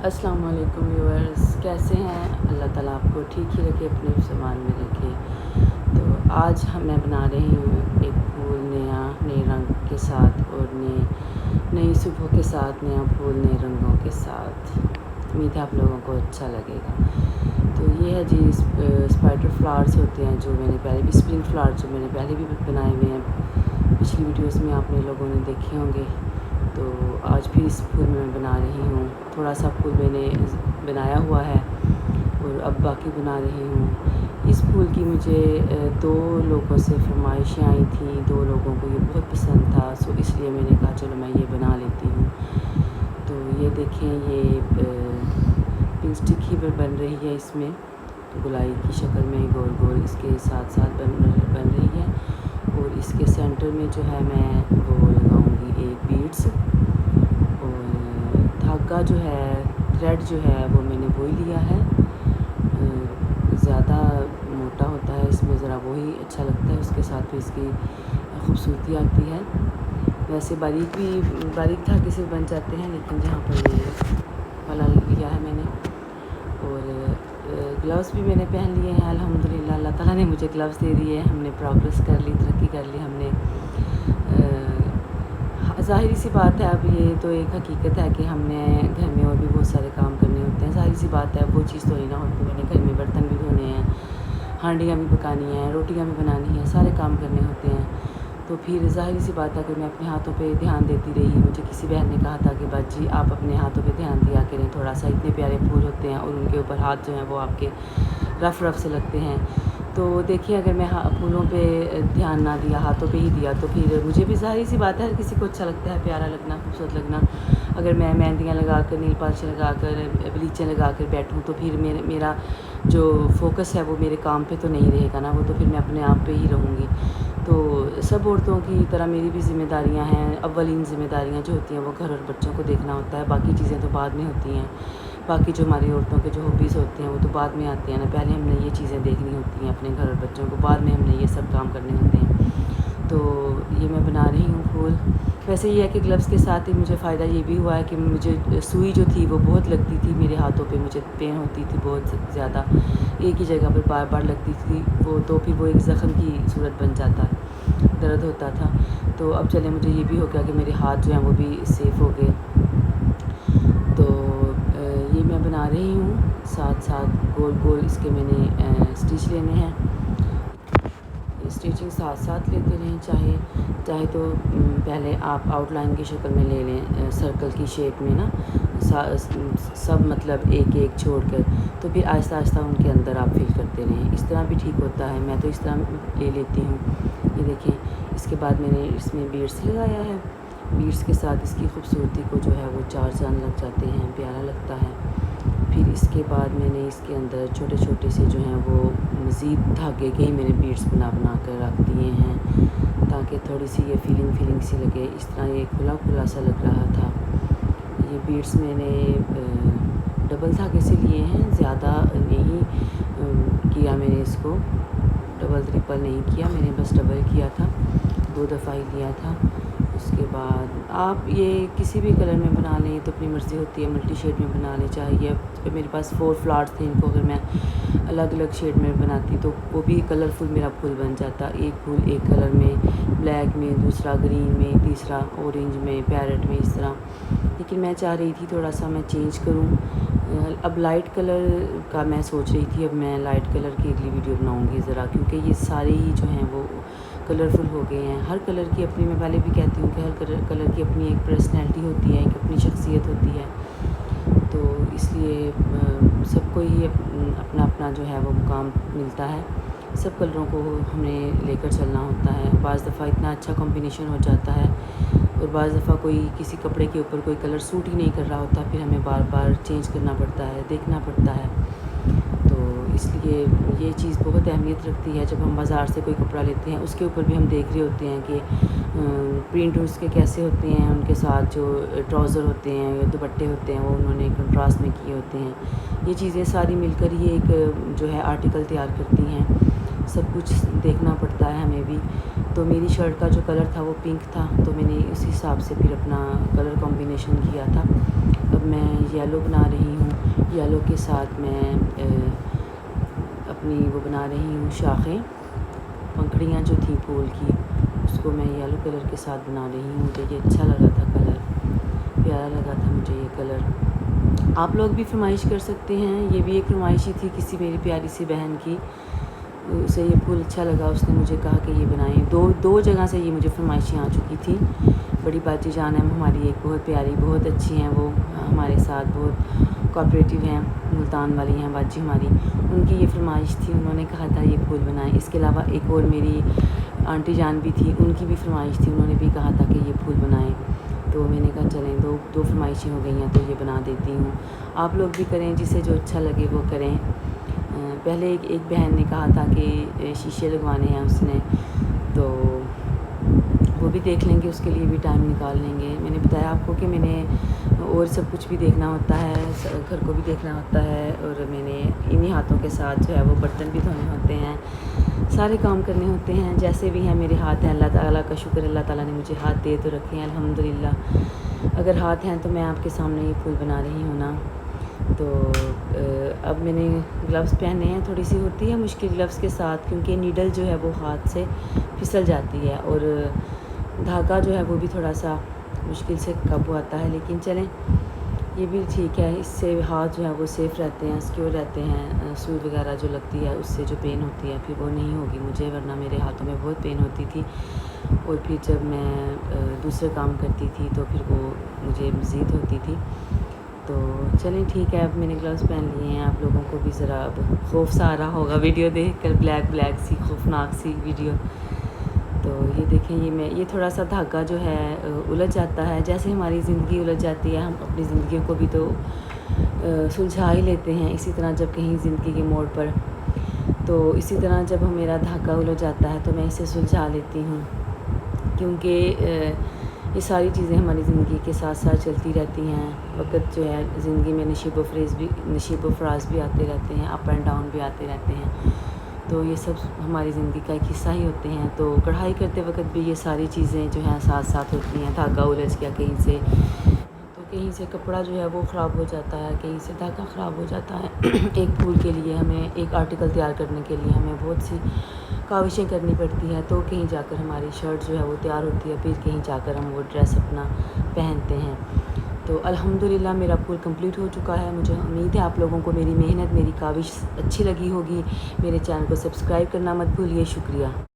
السلام علیکم ویورز، کیسے ہیں؟ اللہ تعالیٰ آپ کو ٹھیک ہی رکھے، اپنے سامان میں رکھے۔ تو آج میں بنا رہی ہوں ایک پھول نئے رنگ کے ساتھ اور نئی صبح کے ساتھ، نیا پھول نئے رنگوں کے ساتھ۔ امید ہے آپ لوگوں کو اچھا لگے گا۔ تو یہ ہے جی اسپائڈر فلاورز ہوتے ہیں جو میں نے پہلے بھی، اسپرنگ فلاورز جو میں نے پہلے بھی بنائے ہوئے ہیں، پچھلی ویڈیوز میں آپ نے لوگوں نے دیکھے ہوں گے۔ تو آج پھر اس پھول میں بنا رہی ہوں، تھوڑا سا پھول میں نے بنایا ہوا ہے اور اب باقی بنا رہی ہوں۔ اس پھول کی مجھے 2 لوگوں سے فرمائشیں آئی تھیں، 2 لوگوں کو یہ بہت پسند تھا، سو اس لیے میں نے کہا چلو میں یہ بنا لیتی ہوں۔ تو یہ دیکھیں، یہ پنک اسٹک ہی بن رہی ہے، اس میں گلائی کی شکل میں گول گول اس کے ساتھ ساتھ بن رہی ہے، اور اس کے سینٹر میں جو ہے میں وہ لگاؤں گی ایک بیڈس، اور دھاگا جو ہے، تھریڈ جو ہے وہ میں نے وہی لیا ہے، زیادہ موٹا ہوتا ہے اس میں، ذرا وہی اچھا لگتا ہے، اس کے ساتھ بھی اس کی خوبصورتی آتی ہے۔ ویسے باریک دھاگے سے بن جاتے ہیں، لیکن جہاں پر یہ والا لیا ہے میں نے، اور گلوز بھی میں نے پہن لیے ہیں الحمدللہ، اللہ تعالیٰ نے مجھے گلوز دے دیے، ہم نے پروگریس کر لی، ترقی کر لی ہم نے۔ ظاہری سی بات ہے، اب یہ تو ایک حقیقت ہے کہ ہم نے گھر میں اور بھی بہت سارے کام کرنے ہوتے ہیں، ظاہری سی بات ہے، وہ چیز تو نہیں نہ ہوتی، میں نے گھر میں برتن بھی دھونے ہیں، ہانڈیاں بھی پکانی ہیں، روٹیاں بھی بنانی ہیں، سارے کام کرنے ہوتے ہیں۔ تو پھر ظاہری سی بات ہے کہ میں اپنے ہاتھوں پہ دھیان دیتی رہی، مجھے کسی بہن نے کہا تھا کہ باجی آپ اپنے ہاتھوں پہ دھیان دیا کریں تھوڑا سا، اتنے پیارے پھول ہوتے ہیں اور ان کے اوپر ہاتھ جو ہیں وہ آپ کے رف سے لگتے ہیں۔ تو دیکھیے، اگر میں پھولوں پہ دھیان نہ دیا، ہاتھوں پہ ہی دیا، تو پھر مجھے بھی ظاہری سی بات ہے، ہر کسی کو اچھا لگتا ہے، پیارا لگنا، خوبصورت لگنا۔ اگر میں مہندیاں لگا کر، نیل پالش لگا کر، بلیچیں لگا کر بیٹھوں تو پھر میرا جو فوکس ہے وہ میرے کام پہ تو نہیں رہے گا نا، وہ تو پھر میں اپنے آپ پہ ہی رہوں گی۔ تو سب عورتوں کی طرح میری بھی ذمہ داریاں ہیں، اولین ذمہ داریاں جو ہوتی ہیں وہ گھر اور بچوں کو دیکھنا ہوتا ہے، باقی چیزیں تو بعد میں ہوتی ہیں، باقی جو ہماری عورتوں کے جو ہابیز ہوتے ہیں وہ تو بعد میں آتے ہیں نا، پہلے ہم نے یہ چیزیں دیکھنی ہوتی ہیں اپنے گھر اور بچوں کو، بعد میں ہم نے یہ سب کام کرنے ہوتے ہیں۔ تو یہ میں بنا رہی ہوں پھول۔ ویسے یہ ہے کہ گلوز کے ساتھ ہی مجھے فائدہ یہ بھی ہوا ہے کہ مجھے سوئی جو تھی وہ بہت لگتی تھی میرے ہاتھوں پہ، مجھے پین ہوتی تھی بہت زیادہ، ایک ہی جگہ پر بار بار لگتی تھی وہ، تو پھر وہ ایک زخم کی صورت بن جاتا، درد ہوتا تھا۔ تو اب چلے مجھے یہ بھی ہو گیا کہ میرے ہاتھ جو ہیں وہ بھی سیف ہو گئے۔ تو یہ میں بنا رہی ہوں، ساتھ ساتھ گول گول اس کے میں نے اسٹچ لینے ہیں، اسٹیچنگ ساتھ ساتھ لیتے رہیں، چاہے تو پہلے آپ آؤٹ لائن کی شکل میں لے لیں، سرکل کی شیپ میں نا، سب مطلب ایک ایک چھوڑ کر، تو پھر آہستہ آہستہ ان کے اندر آپ فل کرتے رہیں، اس طرح بھی ٹھیک ہوتا ہے، میں تو اس طرح لے لیتی ہوں۔ یہ دیکھیں، اس کے بعد میں نے اس میں بیڈس لگایا ہے، بیڈس کے ساتھ اس کی خوبصورتی کو جو ہے وہ 4 چاند لگ جاتے ہیں، پیارا لگتا ہے۔ پھر اس کے بعد میں نے اس کے اندر چھوٹے چھوٹے سے جو ہیں وہ مزید دھاگے کے ہی میں نے بیڈس بنا کر رکھ دیے ہیں، تاکہ تھوڑی سی یہ فیلنگ سی لگے، اس طرح یہ کھلا سا لگ رہا تھا۔ یہ بیڈس میں نے ڈبل دھاگے سے لیے ہیں، زیادہ نہیں کیا میں نے اس کو، ڈبل ٹرپل نہیں کیا میں نے، بس ڈبل کیا تھا، 2 دفعہ ہی لیا تھا۔ اس کے بعد آپ یہ کسی بھی کلر میں بنا لیں، تو اپنی مرضی ہوتی ہے، ملٹی شیڈ میں بنا لیں، چاہیے میرے پاس 4 فلاورز تھے، ان کو اگر میں الگ الگ شیڈ میں بناتی تو وہ بھی کلرفل میرا پھول بن جاتا، ایک پھول ایک کلر میں، بلیک میں، دوسرا گرین میں، تیسرا اورنج میں، پیرٹ میں، اس طرح۔ لیکن میں چاہ رہی تھی تھوڑا سا میں چینج کروں، اب لائٹ کلر کا میں سوچ رہی تھی، اب میں لائٹ کلر کی اگلی ویڈیو بناؤں گی ذرا، کیونکہ یہ سارے ہی جو ہیں وہ کلرفل ہو گئے ہیں، ہر کلر کی اپنی، میں پہلے بھی کہتی ہوں کہ ہر کلر کی اپنی ایک پرسنالٹی ہوتی ہے، ایک اپنی شخصیت ہوتی ہے، تو اس لیے سب کو ہی اپنا اپنا جو ہے وہ مقام ملتا ہے، سب کلروں کو ہمیں لے کر چلنا ہوتا ہے، بعض دفعہ اتنا اچھا کمبینیشن ہو جاتا ہے، اور بعض دفعہ کوئی کسی کپڑے کے اوپر کوئی کلر سوٹ ہی نہیں کر رہا ہوتا، پھر ہمیں بار بار چینج کرنا پڑتا ہے، دیکھنا پڑتا ہے۔ تو اس لیے یہ چیز بہت اہمیت رکھتی ہے، جب ہم بازار سے کوئی کپڑا لیتے ہیں اس کے اوپر بھی ہم دیکھ رہے ہوتے ہیں کہ پرنٹ اس کے کیسے ہوتے ہیں، ان کے ساتھ جو ٹراؤزر ہوتے ہیں یا دوپٹے ہوتے ہیں وہ انہوں نے کنٹراسٹ میں کیے ہوتے ہیں، یہ چیزیں ساری مل کر ہی ایک جو ہے آرٹیکل تیار کرتی ہیں۔ سب کچھ دیکھنا پڑتا ہے ہمیں بھی. تو میری شرٹ کا جو کلر تھا وہ پنک تھا, تو میں نے اسی حساب سے پھر اپنا کلر کمبینیشن کیا تھا. اب میں یلو بنا رہی ہوں, یلو کے ساتھ میں اپنی وہ بنا رہی ہوں شاخیں, پنکھڑیاں جو تھیں پھول کی, اس کو میں یلو کلر کے ساتھ بنا رہی ہوں. مجھے یہ اچھا لگا تھا کلر, پیارا لگا تھا مجھے یہ کلر. آپ لوگ بھی فرمائش کر سکتے ہیں. یہ بھی ایک فرمائش ہی تھی کسی میری پیاری سی بہن کی, اسے یہ پھول اچھا لگا, اس نے مجھے کہا کہ یہ بنائیں. دو جگہ سے یہ مجھے فرمائشیں آ چکی تھیں. بڑی باجی جان ہے ہماری ایک, بہت پیاری, بہت اچھی ہیں وہ, ہمارے ساتھ بہت کوآپریٹیو ہیں, ملتان والی ہیں باجی ہماری. ان کی یہ فرمائش تھی, انہوں نے کہا تھا یہ پھول بنائیں. اس کے علاوہ ایک اور میری آنٹی جان بھی تھی, ان کی بھی فرمائش تھی, انہوں نے بھی کہا تھا کہ یہ پھول بنائیں. تو میں نے کہا چلیں دو فرمائشیں ہو گئی ہیں تو یہ بنا دیتی ہوں. آپ لوگ بھی کریں, جسے جو اچھا لگے وہ کریں. پہلے ایک بہن نے کہا تھا کہ شیشے لگوانے ہیں اس نے, تو وہ بھی دیکھ لیں گے, اس کے لیے بھی ٹائم نکال لیں گے. میں نے بتایا آپ کو کہ میں نے اور سب کچھ بھی دیکھنا ہوتا ہے, گھر کو بھی دیکھنا ہوتا ہے, اور میں نے انہی ہاتھوں کے ساتھ جو ہے وہ برتن بھی دھونے ہوتے ہیں, سارے کام کرنے ہوتے ہیں. جیسے بھی ہیں میرے ہاتھ ہیں, اللہ تعالیٰ کا شکر, اللہ تعالیٰ نے مجھے ہاتھ دے تو رکھے ہیں الحمدللہ. اگر ہاتھ ہیں تو میں آپ کے سامنے یہ پھول بنا رہی ہوں نا. تو اب میں نے گلوز پہنے ہیں, تھوڑی سی ہوتی ہے مشکل گلوز کے ساتھ, کیونکہ نیڈل جو ہے وہ ہاتھ سے پھسل جاتی ہے, اور دھاگا جو ہے وہ بھی تھوڑا سا مشکل سے قابو آتا ہے. لیکن چلیں یہ بھی ٹھیک ہے, اس سے ہاتھ جو ہے وہ سیف رہتے ہیں, سیکیور رہتے ہیں. سوئی وغیرہ جو لگتی ہے اس سے جو پین ہوتی ہے پھر وہ نہیں ہوگی مجھے, ورنہ میرے ہاتھوں میں بہت پین ہوتی تھی. اور پھر جب میں دوسرے کام کرتی تھی تو پھر وہ مجھے مزید ہوتی تھی. تو چلیں ٹھیک ہے, اب میں نے گلوز پہن لیے ہیں. آپ لوگوں کو بھی ذرا اب خوف سا آ رہا ہوگا ویڈیو دیکھ کر, بلیک سی خوفناک سی ویڈیو. تو یہ دیکھیں, یہ تھوڑا سا دھاگا جو ہے الجھ جاتا ہے. جیسے ہماری زندگی الجھ جاتی ہے, ہم اپنی زندگیوں کو بھی تو سلجھا ہی لیتے ہیں. اسی طرح جب کہیں زندگی کے موڑ پر, تو اسی طرح جب میرا دھاگا الجھ جاتا ہے تو میں اسے سلجھا لیتی ہوں, کیونکہ یہ ساری چیزیں ہماری زندگی کے ساتھ ساتھ چلتی رہتی ہیں. وقت جو ہے زندگی میں نشیب و فراز بھی آتے رہتے ہیں, اپ اینڈ ڈاؤن بھی آتے رہتے ہیں. تو یہ سب ہماری زندگی کا ایک حصہ ہی ہوتے ہیں. تو کڑھائی کرتے وقت بھی یہ ساری چیزیں جو ہیں ساتھ ساتھ ہوتی ہیں. دھاگا الجھ گیا کہیں سے, تو کہیں سے کپڑا جو ہے وہ خراب ہو جاتا ہے, کہیں سے دھاگا خراب ہو جاتا ہے. ایک پھول کے لیے ہمیں, ایک آرٹیکل تیار کرنے کے لیے ہمیں بہت سی کاوشیں کرنی پڑتی ہیں. تو کہیں جا کر ہماری شرٹ جو ہے وہ تیار ہوتی ہے, پھر کہیں جا کر ہم وہ ڈریس اپنا پہنتے ہیں. تو الحمدللہ میرا پھول کمپلیٹ ہو چکا ہے. مجھے امید ہے آپ لوگوں کو میری محنت, میری کاوش اچھی لگی ہوگی. میرے چینل کو سبسکرائب کرنا مت بھولیے. شکریہ.